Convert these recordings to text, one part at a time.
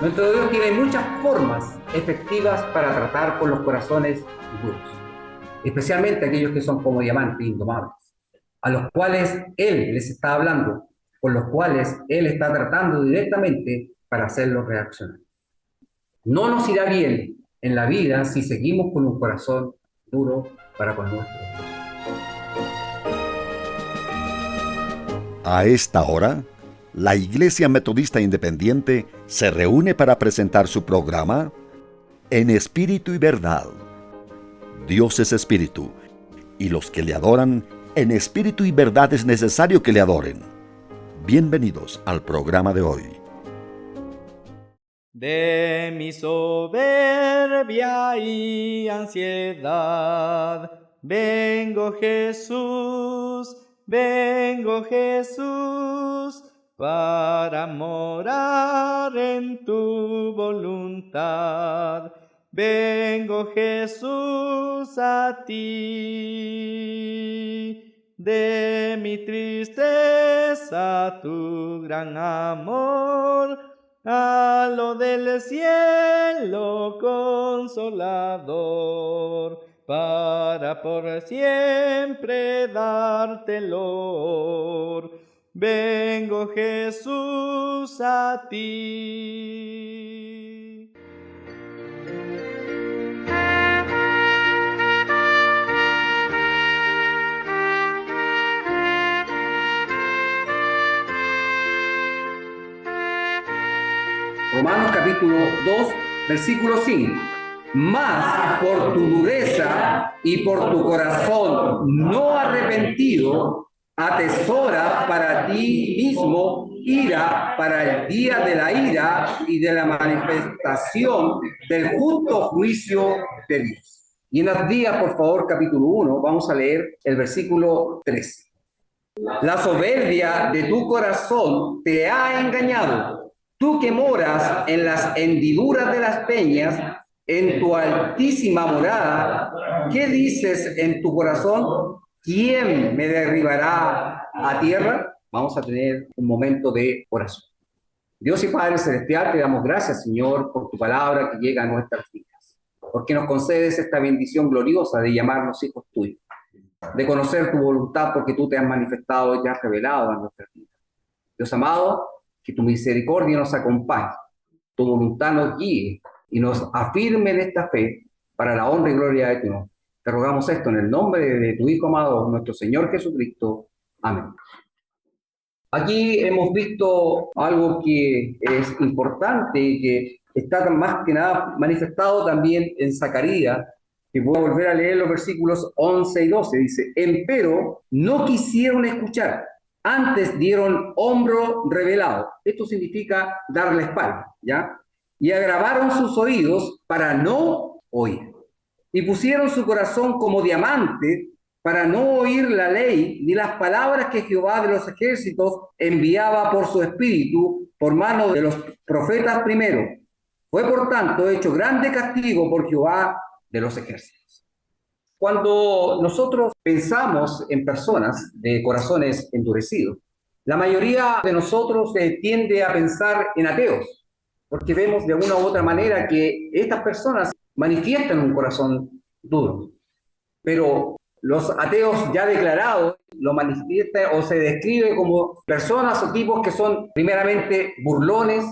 Nuestro Dios tiene muchas formas efectivas para tratar con los corazones duros, especialmente aquellos que son como diamantes indomables, a los cuales Él les está hablando, con los cuales Él está tratando directamente para hacerlos reaccionar. No nos irá bien en la vida si seguimos con un corazón duro para con nuestro Dios. A esta hora, la Iglesia Metodista Independiente se reúne para presentar su programa En Espíritu y Verdad. Dios es Espíritu, y los que le adoran en espíritu y verdad es necesario que le adoren. Bienvenidos al programa de hoy. De mi soberbia y ansiedad, vengo Jesús, para morar en tu voluntad. Vengo Jesús a ti, de mi tristeza tu gran amor, a lo del cielo consolador, para por siempre darte loor. Vengo Jesús a ti. Romanos capítulo 2, versículo 5. Mas por tu dureza y por tu corazón no arrepentido, atesora para ti mismo ira para el día de la ira y de la manifestación del justo juicio de Dios. Y en las días, por favor, capítulo 1, vamos a leer el versículo 3. La soberbia de tu corazón te ha engañado. Tú que moras en las hendiduras de las peñas, en tu altísima morada, ¿qué dices en tu corazón? ¿Quién me derribará a tierra? Vamos a tener un momento de oración. Dios y Padre Celestial, te damos gracias, Señor, por tu palabra que llega a nuestras vidas, porque nos concedes esta bendición gloriosa de llamarnos hijos tuyos, de conocer tu voluntad porque tú te has manifestado y te has revelado en nuestras vidas. Dios amado, que tu misericordia nos acompañe, tu voluntad nos guíe y nos afirme en esta fe para la honra y gloria de tu nombre. Te rogamos esto en el nombre de tu Hijo amado, nuestro Señor Jesucristo. Amén. Aquí hemos visto algo que es importante y que está más que nada manifestado también en Zacarías, que voy a volver a leer los versículos 11 y 12. Dice, empero no quisieron escuchar, antes dieron hombro revelado. Esto significa dar la espalda, ¿ya? Y agravaron sus oídos para no oír. Y pusieron su corazón como diamante para no oír la ley ni las palabras que Jehová de los ejércitos enviaba por su espíritu, por mano de los profetas primero. Fue por tanto hecho grande castigo por Jehová de los ejércitos. Cuando nosotros pensamos en personas de corazones endurecidos, la mayoría de nosotros tiende a pensar en ateos, porque vemos de una u otra manera que estas personas manifiestan un corazón duro. Pero los ateos ya declarados lo manifiestan o se describe como personas o tipos que son primeramente burlones,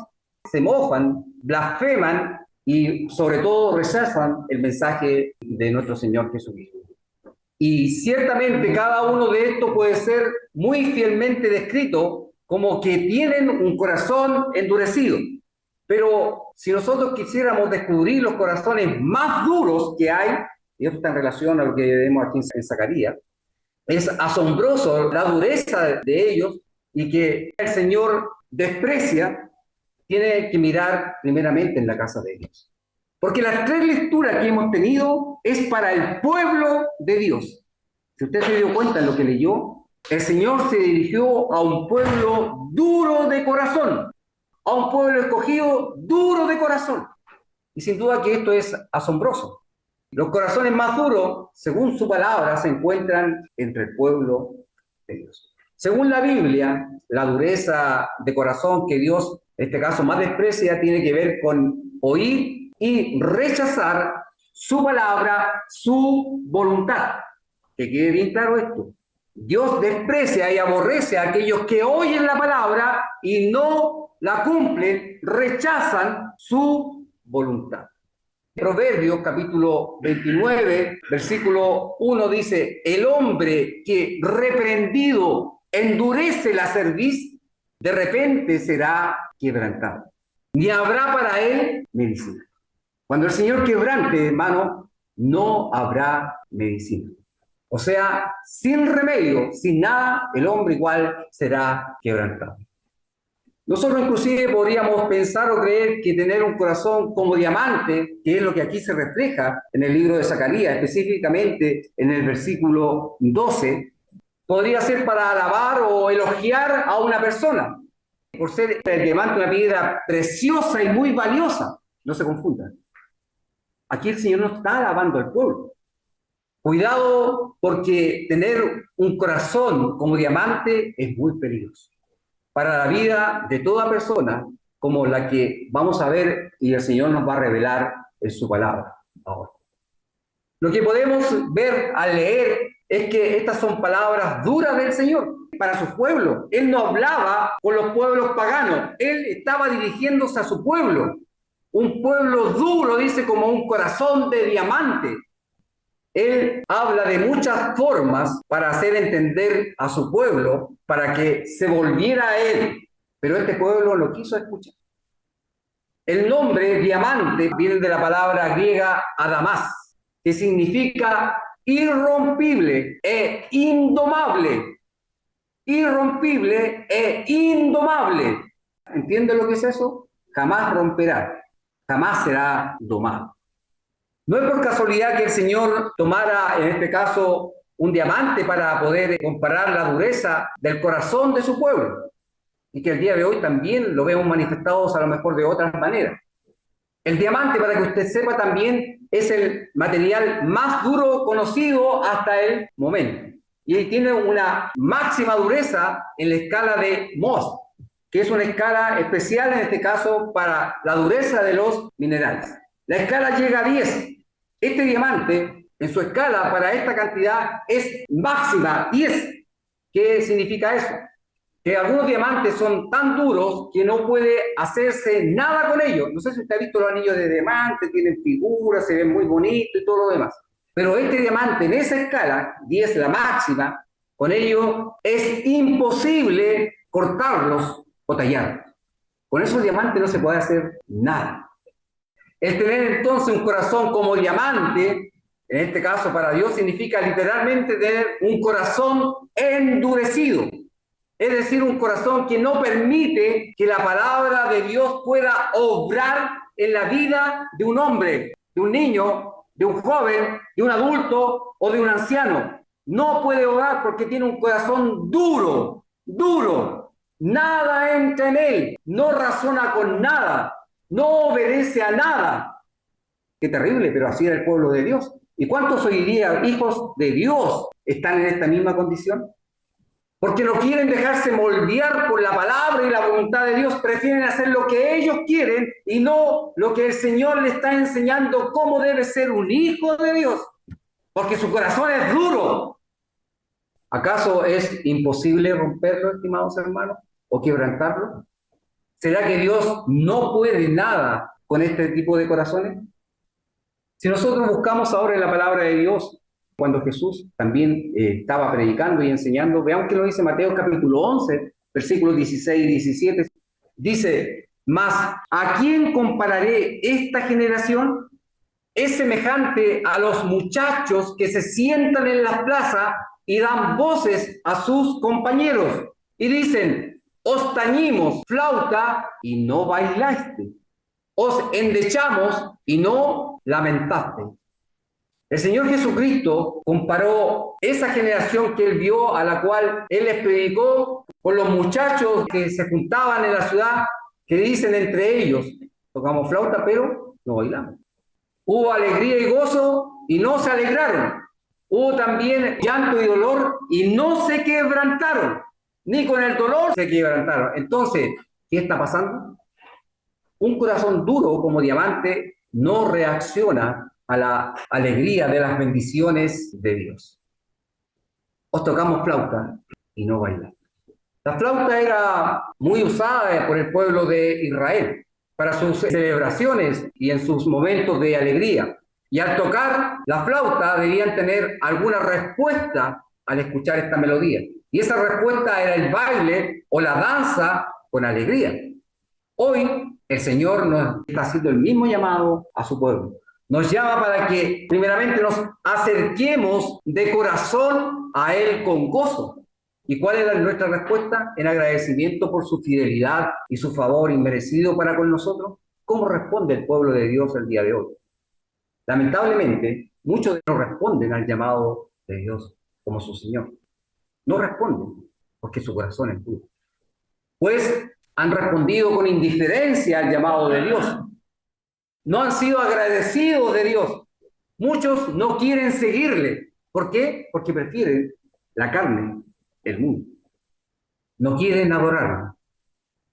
se mofan, blasfeman y sobre todo rechazan el mensaje de nuestro Señor Jesucristo. Y ciertamente cada uno de estos puede ser muy fielmente descrito como que tienen un corazón endurecido. Pero si nosotros quisiéramos descubrir los corazones más duros que hay, y esto está en relación a lo que vemos aquí en Zacarías, es asombroso la dureza de ellos y que el Señor desprecia, tiene que mirar primeramente en la casa de Dios. Porque las tres lecturas que hemos tenido es para el pueblo de Dios. Si usted se dio cuenta en lo que leyó, el Señor se dirigió a un pueblo duro de corazón, a un pueblo escogido duro de corazón. Y sin duda que esto es asombroso. Los corazones más duros, según su palabra, se encuentran entre el pueblo de Dios. Según la Biblia, la dureza de corazón que Dios en este caso más desprecia, tiene que ver con oír y rechazar su palabra, su voluntad. Que quede bien claro esto. Dios desprecia y aborrece a aquellos que oyen la palabra y no la cumplen, rechazan su voluntad. Proverbios capítulo 29, versículo 1 dice: el hombre que reprendido endurece la cerviz, de repente será quebrantado. Ni habrá para él medicina. Cuando el Señor quebrante, hermano, no habrá medicina. O sea, sin remedio, sin nada, el hombre igual será quebrantado. Nosotros inclusive podríamos pensar o creer que tener un corazón como diamante, que es lo que aquí se refleja en el libro de Zacarías, específicamente en el versículo 12, podría ser para alabar o elogiar a una persona, por ser el diamante una piedra preciosa y muy valiosa. No se confundan. Aquí el Señor no está alabando al pueblo. Cuidado, porque tener un corazón como diamante es muy peligroso para la vida de toda persona, como la que vamos a ver y el Señor nos va a revelar en su palabra ahora. Lo que podemos ver al leer es que estas son palabras duras del Señor para su pueblo. Él no hablaba con los pueblos paganos, Él estaba dirigiéndose a su pueblo. Un pueblo duro, dice, como un corazón de diamante. Él habla de muchas formas para hacer entender a su pueblo, para que se volviera a Él, pero este pueblo lo quiso escuchar. El nombre diamante viene de la palabra griega adamás, que significa irrompible e indomable. Irrompible e indomable. ¿Entiende lo que es eso? Jamás romperá, jamás será domado. No es por casualidad que el Señor tomara, en este caso, un diamante para poder comparar la dureza del corazón de su pueblo. Y que el día de hoy también lo vemos manifestados a lo mejor de otras maneras. El diamante, para que usted sepa también, es el material más duro conocido hasta el momento. Y tiene una máxima dureza en la escala de Mohs, que es una escala especial en este caso para la dureza de los minerales. La escala llega a 10. Este diamante, en su escala para esta cantidad, es máxima 10. ¿Qué significa eso? Que algunos diamantes son tan duros que no puede hacerse nada con ellos. No sé si usted ha visto los anillos de diamante, tienen figuras, se ven muy bonitos y todo lo demás. Pero este diamante en esa escala, 10 la máxima, con ello es imposible cortarlos o tallarlos. Con esos diamantes no se puede hacer nada. El tener entonces un corazón como diamante, en este caso para Dios, significa literalmente tener un corazón endurecido. Es decir, un corazón que no permite que la palabra de Dios pueda obrar en la vida de un hombre, de un niño, de un joven, de un adulto o de un anciano. No puede obrar porque tiene un corazón duro, duro. Nada entra en él, no razona con nada, no obedece a nada. Qué terrible, pero así era el pueblo de Dios. ¿Y cuántos hoy día, hijos de Dios, están en esta misma condición? Porque no quieren dejarse moldear por la palabra y la voluntad de Dios, prefieren hacer lo que ellos quieren y no lo que el Señor les está enseñando cómo debe ser un hijo de Dios, porque su corazón es duro. ¿Acaso es imposible romperlo, estimados hermanos, o quebrantarlo? ¿Será que Dios no puede nada con este tipo de corazones? Si nosotros buscamos ahora en la palabra de Dios, cuando Jesús también estaba predicando y enseñando, veamos que lo dice Mateo capítulo 11, versículos 16 y 17. Dice: mas ¿a quién compararé esta generación? Es semejante a los muchachos que se sientan en las plazas y dan voces a sus compañeros y dicen: os tañimos flauta y no bailaste, os endechamos y no lamentaste. El Señor Jesucristo comparó esa generación que Él vio, a la cual Él les predicó, con los muchachos que se juntaban en la ciudad, que dicen entre ellos: tocamos flauta pero no bailamos. Hubo alegría y gozo y no se alegraron. Hubo también llanto y dolor y no se quebrantaron. Ni con el dolor se quebrantaron. Entonces, ¿qué está pasando? Un corazón duro como diamante no reacciona a la alegría de las bendiciones de Dios. Os tocamos flauta y no bailamos. La flauta era muy usada por el pueblo de Israel para sus celebraciones y en sus momentos de alegría. Y al tocar la flauta debían tener alguna respuesta al escuchar esta melodía. Y esa respuesta era el baile o la danza con alegría. Hoy el Señor nos está haciendo el mismo llamado a su pueblo. Nos llama para que primeramente nos acerquemos de corazón a Él con gozo. ¿Y cuál era nuestra respuesta? En agradecimiento por su fidelidad y su favor inmerecido para con nosotros. ¿Cómo responde el pueblo de Dios el día de hoy? Lamentablemente, muchos no responden al llamado de Dios como su Señor. No responden porque su corazón es duro. Pues han respondido con indiferencia al llamado de Dios. No han sido agradecidos de Dios. Muchos no quieren seguirle. ¿Por qué? Porque prefieren la carne, el mundo. No quieren adorarlo.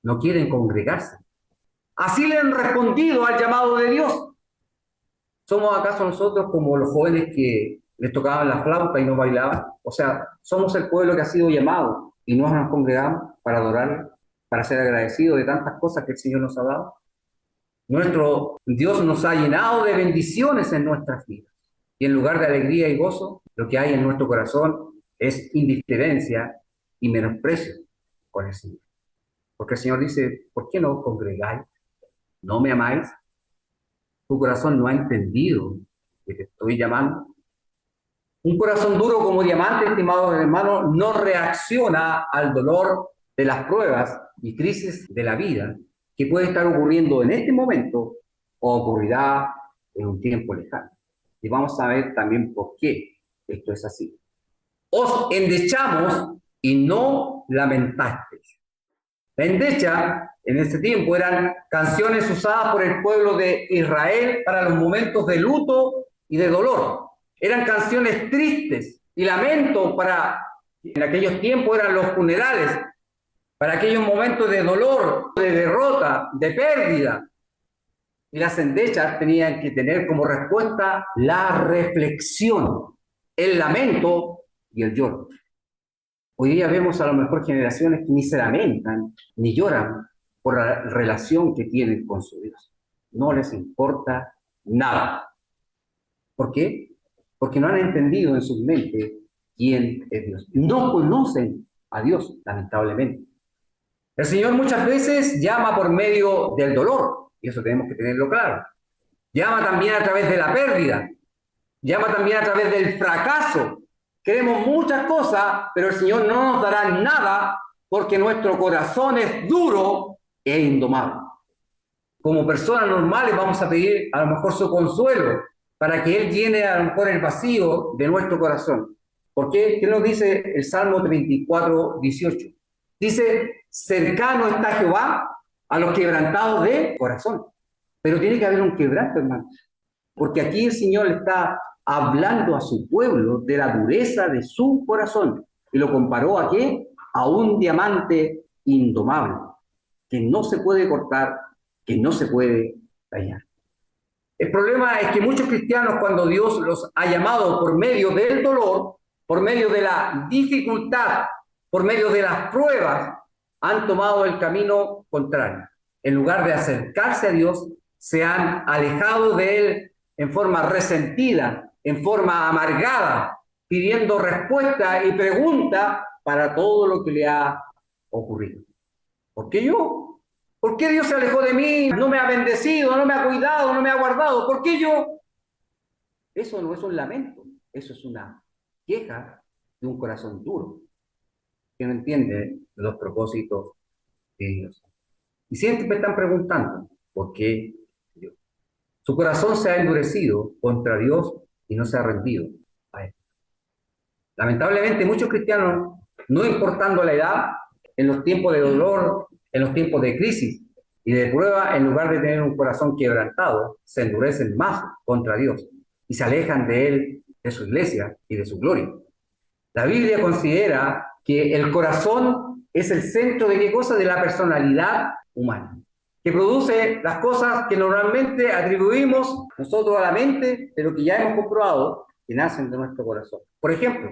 No quieren congregarse. Así le han respondido al llamado de Dios. ¿Somos acaso nosotros como los jóvenes que les tocaban la flauta y no bailaban? O sea, somos el pueblo que ha sido llamado y no nos congregamos para adorarlo, para ser agradecidos de tantas cosas que el Señor nos ha dado. Nuestro Dios nos ha llenado de bendiciones en nuestras vidas. Y en lugar de alegría y gozo, lo que hay en nuestro corazón es indiferencia y menosprecio con el Señor. Porque el Señor dice, ¿por qué no os congregáis? ¿No me amáis? Tu corazón no ha entendido que te estoy llamando. Un corazón duro como diamante, estimados hermanos, no reacciona al dolor de las pruebas y crisis de la vida que puede estar ocurriendo en este momento o ocurrirá en un tiempo lejano. Y vamos a ver también por qué esto es así. Os endechamos y no lamentasteis. La endecha en este tiempo eran canciones usadas por el pueblo de Israel para los momentos de luto y de dolor. Eran canciones tristes y lamento para, en aquellos tiempos eran los funerales, para aquellos momentos de dolor, de derrota, de pérdida. Y las endechas tenían que tener como respuesta la reflexión, el lamento y el lloro. Hoy día vemos a lo mejor generaciones que ni se lamentan, ni lloran por la relación que tienen con su Dios. No les importa nada. ¿Por qué? Porque no han entendido en su mente quién es Dios. No conocen a Dios, lamentablemente. El Señor muchas veces llama por medio del dolor, y eso tenemos que tenerlo claro. Llama también a través de la pérdida. Llama también a través del fracaso. Queremos muchas cosas, pero el Señor no nos dará nada porque nuestro corazón es duro e indomable. Como personas normales vamos a pedir a lo mejor su consuelo para que Él llene a lo mejor el vacío de nuestro corazón. ¿Por qué? ¿Qué nos dice el Salmo 34, 18? Dice, cercano está Jehová a los quebrantados de corazón. Pero tiene que haber un quebranto, hermano. Porque aquí el Señor está hablando a su pueblo de la dureza de su corazón. Y lo comparó ¿a qué? A un diamante indomable, que no se puede cortar, que no se puede dañar. El problema es que muchos cristianos, cuando Dios los ha llamado por medio del dolor, por medio de la dificultad, por medio de las pruebas, han tomado el camino contrario. En lugar de acercarse a Dios, se han alejado de Él en forma resentida, en forma amargada, pidiendo respuesta y pregunta para todo lo que le ha ocurrido. ¿Por qué yo? ¿Por qué Dios se alejó de mí? No me ha bendecido, no me ha cuidado, no me ha guardado. ¿Por qué yo? Eso no es un lamento, eso es una queja de un corazón duro, que no entiende los propósitos de Dios. Y siempre me están preguntando, ¿por qué Dios? Su corazón se ha endurecido contra Dios y no se ha rendido a Él. Lamentablemente, muchos cristianos, no importando la edad, en los tiempos de dolor, en los tiempos de crisis y de prueba, en lugar de tener un corazón quebrantado, se endurecen más contra Dios y se alejan de Él, de su iglesia y de su gloria. La Biblia considera que el corazón es el centro de ¿qué cosa? De la personalidad humana. que produce las cosas que normalmente atribuimos nosotros a la mente, pero que ya hemos comprobado que nacen de nuestro corazón. Por ejemplo,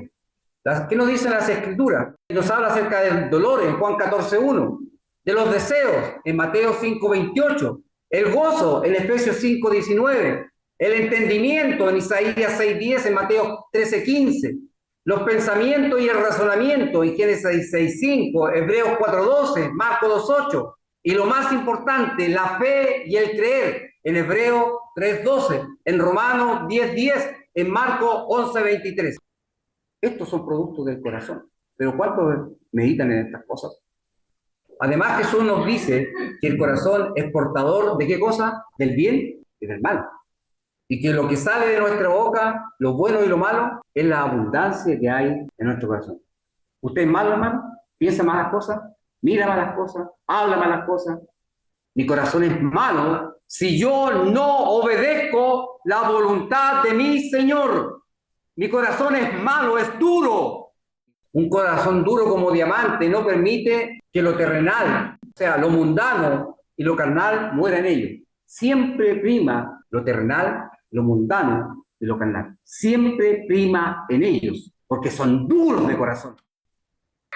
¿qué nos dicen las Escrituras? Nos habla acerca del dolor en Juan 14:1, de los deseos en Mateo 5:28, el gozo en Efesios 5:19, el entendimiento en Isaías 6:10, en Mateo 13:15, los pensamientos y el razonamiento en Génesis 6:5, Hebreos 4:12, Marcos 2:8, y lo más importante, la fe y el creer en Hebreos 3:12, en Romanos 10:10, en Marcos 11:23. Estos son productos del corazón. Pero ¿cuántos meditan en estas cosas? Además, Jesús nos dice que el corazón es portador ¿de qué cosa? Del bien y del mal. Y que lo que sale de nuestra boca, lo bueno y lo malo, es la abundancia que hay en nuestro corazón. ¿Usted es malo, hermano? ¿Piensa malas cosas? ¿Mira malas cosas? ¿Habla malas cosas? Mi corazón es malo si yo no obedezco la voluntad de mi Señor. Mi corazón es malo, es duro. Un corazón duro como diamante no permite que lo terrenal, o sea, lo mundano y lo carnal muera en ello. Siempre prima lo terrenal, lo mundano y lo carnal. Siempre prima en ellos, porque son duros de corazón.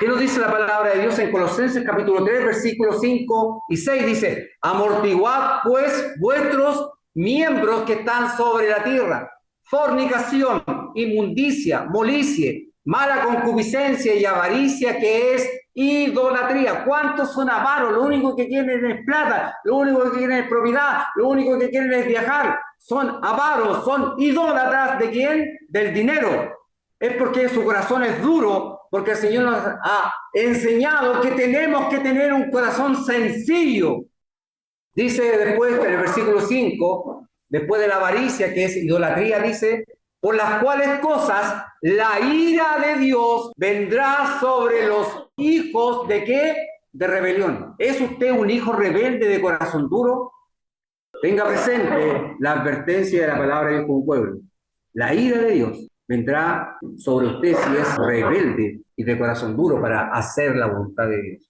¿Qué nos dice la palabra de Dios en Colosenses capítulo 3, versículos 5 y 6? Dice, amortiguad pues vuestros miembros que están sobre la tierra, fornicación, inmundicia, molicie, mala concupiscencia y avaricia, que es idolatría. ¿Cuántos son avaros? Lo único que quieren es plata, lo único que quieren es propiedad, lo único que quieren es viajar. Son avaros, son idólatras. ¿De quién? Del dinero. Es porque su corazón es duro, porque el Señor nos ha enseñado que tenemos que tener un corazón sencillo. Dice después, en el versículo 5, después de la avaricia, que es idolatría, dice, por las cuales cosas la ira de Dios vendrá sobre los hijos ¿de qué? De rebelión. ¿Es usted un hijo rebelde de corazón duro? Tenga presente la advertencia de la palabra de Dios como pueblo. La ira de Dios vendrá sobre usted si es rebelde y de corazón duro para hacer la voluntad de Dios.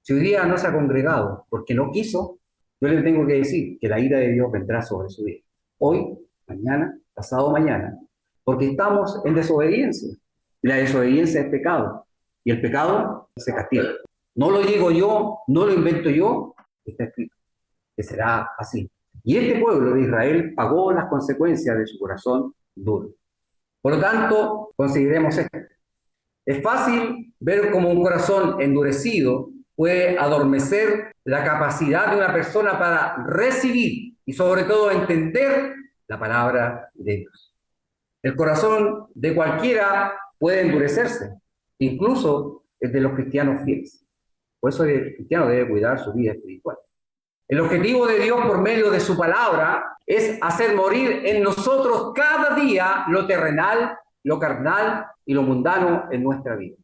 Si hoy día no se ha congregado porque no quiso, yo le tengo que decir que la ira de Dios vendrá sobre su vida. Hoy, mañana, pasado mañana, porque estamos en desobediencia. Y la desobediencia es pecado. Y el pecado se castiga. No lo digo yo, no lo invento yo, está escrito que será así. Y este pueblo de Israel pagó las consecuencias de su corazón duro. Por lo tanto, consideremos esto. Es fácil ver cómo un corazón endurecido puede adormecer la capacidad de una persona para recibir y sobre todo entender la palabra de Dios. El corazón de cualquiera puede endurecerse, incluso el de los cristianos fieles. Por eso el cristiano debe cuidar su vida espiritual. El objetivo de Dios por medio de su palabra es hacer morir en nosotros cada día lo terrenal, lo carnal y lo mundano en nuestra vida.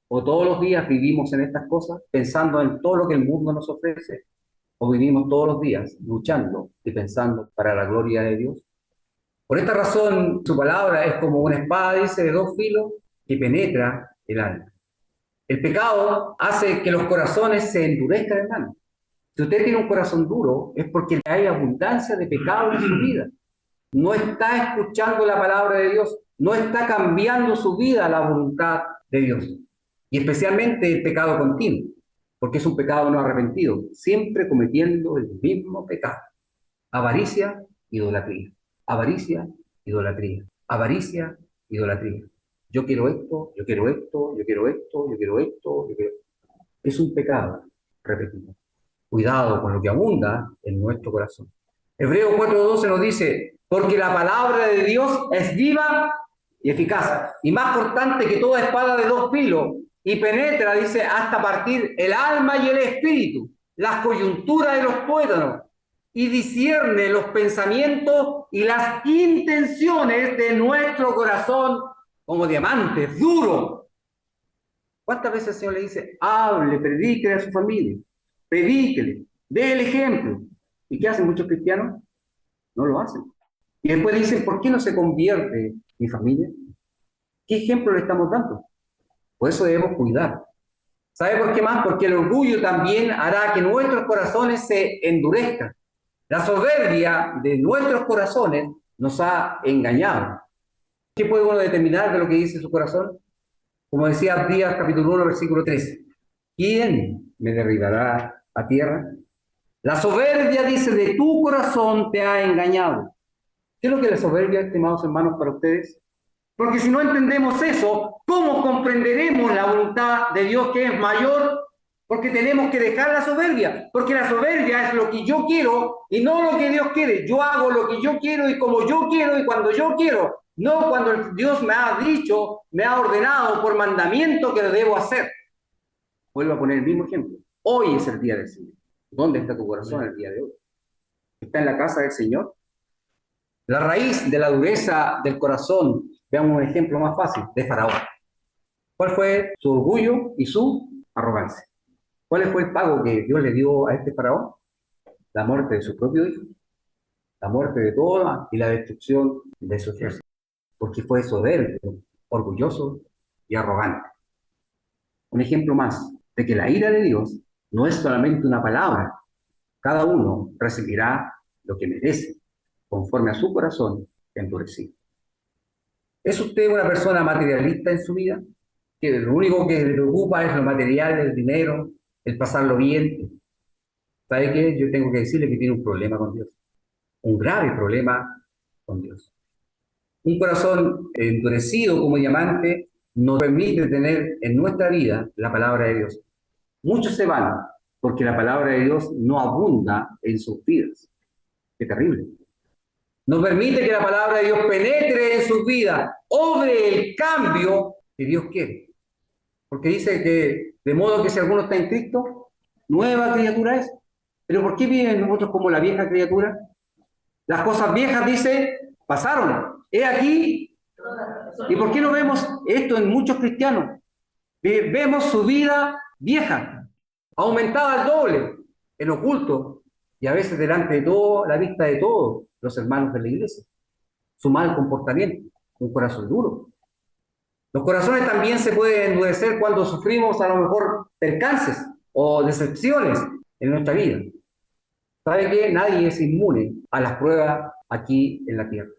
O todos los días vivimos en estas cosas pensando en todo lo que el mundo nos ofrece, o vivimos todos los días luchando y pensando para la gloria de Dios. Por esta razón, su palabra es como una espada, dice, de dos filos que penetra el alma. El pecado hace que los corazones se endurezcan, hermano. Si usted tiene un corazón duro, es porque hay abundancia de pecado en su vida. No está escuchando la palabra de Dios, no está cambiando su vida a la voluntad de Dios. Y especialmente el pecado continuo, porque es un pecado no arrepentido, siempre cometiendo el mismo pecado. Avaricia, idolatría. Avaricia, idolatría. Avaricia, idolatría. Yo quiero esto, yo quiero esto, yo quiero esto, yo quiero esto, yo quiero... Es un pecado repetido. Cuidado con lo que abunda en nuestro corazón. Hebreos 4:12 nos dice, porque la palabra de Dios es viva y eficaz, y más cortante que toda espada de dos filos, y penetra, dice, hasta partir el alma y el espíritu, las coyunturas de los tuétanos, y discierne los pensamientos y las intenciones de nuestro corazón como diamantes, duro. ¿Cuántas veces el Señor le dice, hable, predíquele a su familia? Predíquele, dé el ejemplo. ¿Y qué hacen muchos cristianos? No lo hacen. Y después dicen, ¿por qué no se convierte mi familia? ¿Qué ejemplo le estamos dando? Por eso debemos cuidar ¿Sabe por qué más? Porque el orgullo también hará que nuestros corazones se endurezcan. La soberbia de nuestros corazones nos ha engañado. ¿Qué puede uno determinar de lo que dice su corazón? Como decía Abdías, capítulo 1, versículo 13. ¿Quién me derribará a tierra? La soberbia, dice, de tu corazón te ha engañado. ¿Qué es lo que es la soberbia, estimados hermanos, para ustedes? Porque si no entendemos eso, ¿cómo comprenderemos la voluntad de Dios que es mayor? Porque tenemos que dejar la soberbia, porque la soberbia es lo que yo quiero y no lo que Dios quiere. Yo hago lo que yo quiero y como yo quiero y cuando yo quiero, no cuando Dios me ha dicho, me ha ordenado por mandamiento que lo debo hacer. Vuelvo a poner el mismo ejemplo. Hoy es el día del Señor. ¿Dónde está tu corazón el día de hoy? ¿Está en la casa del Señor? La raíz de la dureza del corazón, veamos un ejemplo más fácil, de Faraón. ¿Cuál fue su orgullo y su arrogancia? ¿Cuál fue el pago que Dios le dio a este Faraón? La muerte de su propio hijo, la muerte de toda y la destrucción de su ejército, porque fue soberbio, orgulloso y arrogante. Un ejemplo más de que la ira de Dios no es solamente una palabra, cada uno recibirá lo que merece, conforme a su corazón endurecido. ¿Es usted una persona materialista en su vida? Que lo único que le preocupa es lo material, el dinero, el pasarlo bien. ¿Sabe qué? Yo tengo que decirle que tiene un problema con Dios. Un grave problema con Dios. Un corazón endurecido como diamante nos permite tener en nuestra vida la palabra de Dios. Muchos se van porque la palabra de Dios no abunda en sus vidas. Qué terrible. Nos permite que la palabra de Dios penetre en sus vidas, obre el cambio que Dios quiere. Porque dice que, de modo que si alguno está en Cristo, nueva criatura es. Pero ¿por qué viven nosotros como la vieja criatura? Las cosas viejas, dice, pasaron. He aquí. ¿Y por qué no vemos esto en muchos cristianos? Vemos su vida vieja, aumentada al doble, en oculto, y a veces delante de todo, la vista de todos los hermanos de la iglesia. Su mal comportamiento, un corazón duro. Los corazones también se pueden endurecer cuando sufrimos a lo mejor percances o decepciones en nuestra vida. ¿Sabe qué? Nadie es inmune a las pruebas aquí en la tierra.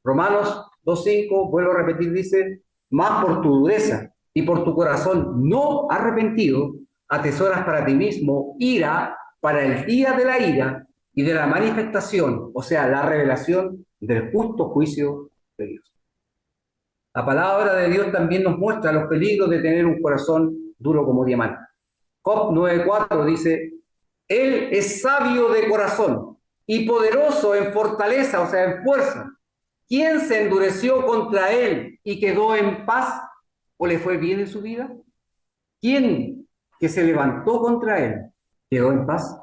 Romanos 2:5, vuelvo a repetir, dice, más por tu dureza y por tu corazón no arrepentido, atesoras para ti mismo ira para el día de la ira y de la manifestación, o sea, la revelación del justo juicio de Dios. La palabra de Dios también nos muestra los peligros de tener un corazón duro como diamante. Job 9:4 dice, Él es sabio de corazón y poderoso en fortaleza, o sea, en fuerza. ¿Quién se endureció contra Él y quedó en paz o le fue bien en su vida? ¿Quién que se levantó contra Él quedó en paz?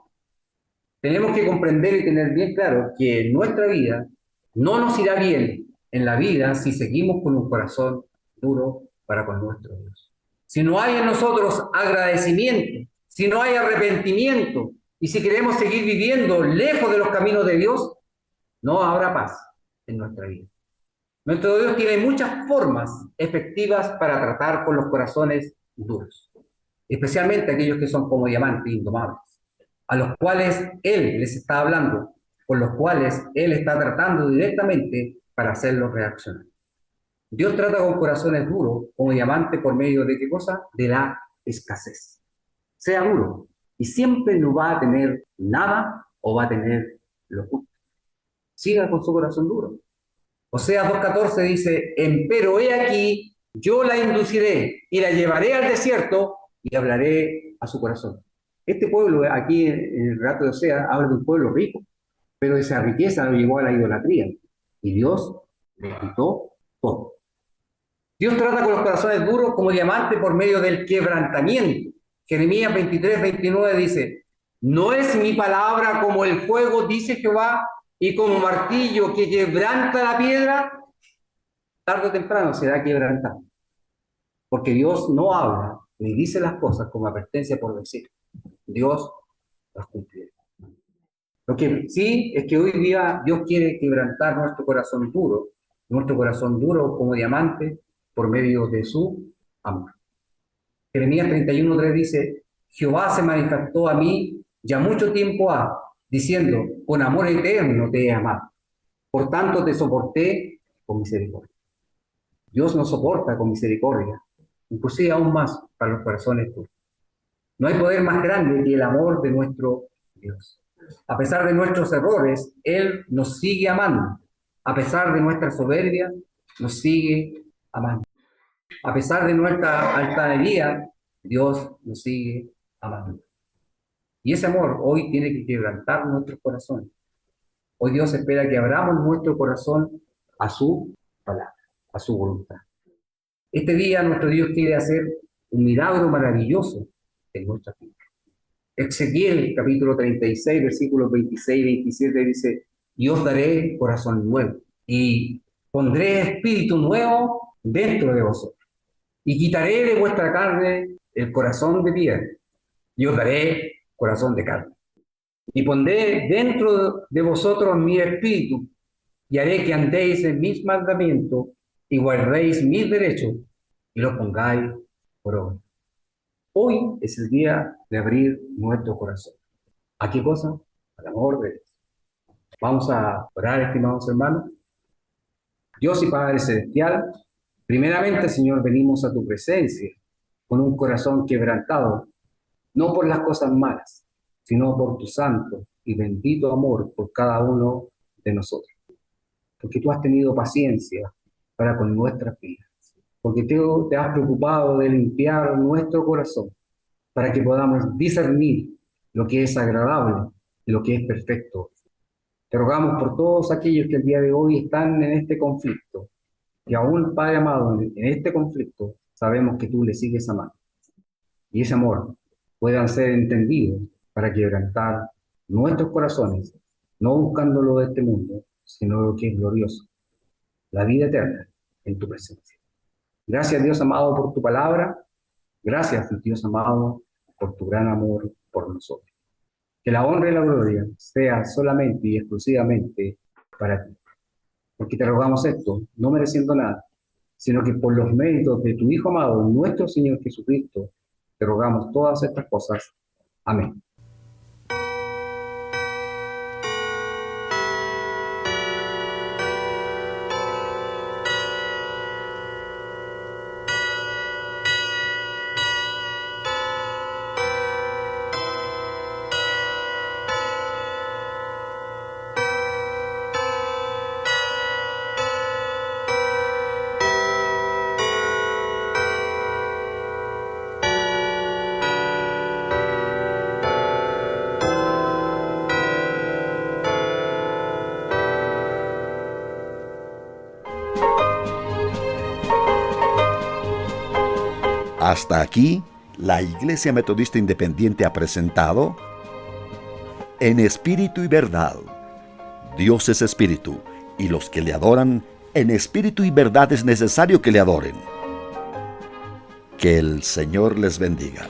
Tenemos que comprender y tener bien claro que en nuestra vida no nos irá bien en la vida si seguimos con un corazón duro para con nuestro Dios. Si no hay en nosotros agradecimiento, si no hay arrepentimiento y si queremos seguir viviendo lejos de los caminos de Dios, no habrá paz en nuestra vida. Nuestro Dios tiene muchas formas efectivas para tratar con los corazones duros, especialmente aquellos que son como diamantes indomables, a los cuales Él les está hablando, con los cuales Él está tratando directamente para hacerlos reaccionar. Dios trata con corazones duros como diamante por medio de ¿qué cosa? De la escasez. Sea duro y siempre no va a tener nada o va a tener lo justo. Siga con su corazón duro. Oseas 2:14 dice, empero he aquí, yo la induciré y la llevaré al desierto y hablaré a su corazón. Este pueblo, aquí en el relato de Oseas, habla de un pueblo rico, pero esa riqueza lo llevó a la idolatría y Dios le quitó todo. Dios trata con los corazones duros como diamante por medio del quebrantamiento. Jeremías 23:29 dice, ¿no es mi palabra como el fuego, dice Jehová, y como martillo que quebranta la piedra? Tarde o temprano será quebrantado. Porque Dios no habla ni dice las cosas como advertencia por decir. Dios las cumplirá. Lo que sí es que hoy día Dios quiere quebrantar nuestro corazón duro como diamante, por medio de su amor. Jeremías 31:3 dice: Jehová se manifestó a mí ya mucho tiempo ha, diciendo, con amor eterno te he amado. Por tanto te soporté con misericordia. Dios nos soporta con misericordia, inclusive aún más para los corazones puros. No hay poder más grande que el amor de nuestro Dios. A pesar de nuestros errores, Él nos sigue amando. A pesar de nuestra soberbia, nos sigue amando. A pesar de nuestra altanería, Dios nos sigue amando. Y ese amor hoy tiene que quebrantar nuestros corazones. Hoy Dios espera que abramos nuestro corazón a su palabra, a su voluntad. Este día nuestro Dios quiere hacer un milagro maravilloso en nuestra vida. Ezequiel capítulo 36, versículos 26 y 27 dice: y os daré corazón nuevo y pondré espíritu nuevo dentro de vosotros y quitaré de vuestra carne el corazón de piedra y os daré corazón de carne. Y pondré dentro de vosotros mi espíritu y haré que andéis en mis mandamientos y guardéis mis derechos y los pongáis por obra. Hoy es el día de abrir nuestro corazón. ¿A qué cosa? Al amor de Dios. Vamos a orar, estimados hermanos. Dios y Padre Celestial, primeramente, Señor, venimos a tu presencia con un corazón quebrantado, no por las cosas malas, sino por tu santo y bendito amor por cada uno de nosotros. Porque tú has tenido paciencia para con nuestras vidas. Porque tú te has preocupado de limpiar nuestro corazón para que podamos discernir lo que es agradable y lo que es perfecto. Te rogamos por todos aquellos que el día de hoy están en este conflicto, y aún, Padre amado, en este conflicto sabemos que tú le sigues amando. Y ese amor puedan ser entendidos para quebrantar nuestros corazones, no buscando lo de este mundo, sino lo que es glorioso, la vida eterna en tu presencia. Gracias, Dios amado, por tu palabra. Gracias, Dios amado, por tu gran amor por nosotros. Que la honra y la gloria sea solamente y exclusivamente para ti. Porque te rogamos esto, no mereciendo nada, sino que por los méritos de tu Hijo amado, nuestro Señor Jesucristo, te rogamos todas estas cosas. Amén. Hasta aquí, la Iglesia Metodista Independiente ha presentado En Espíritu y Verdad. Dios es Espíritu, y los que le adoran, en espíritu y verdad es necesario que le adoren. Que el Señor les bendiga.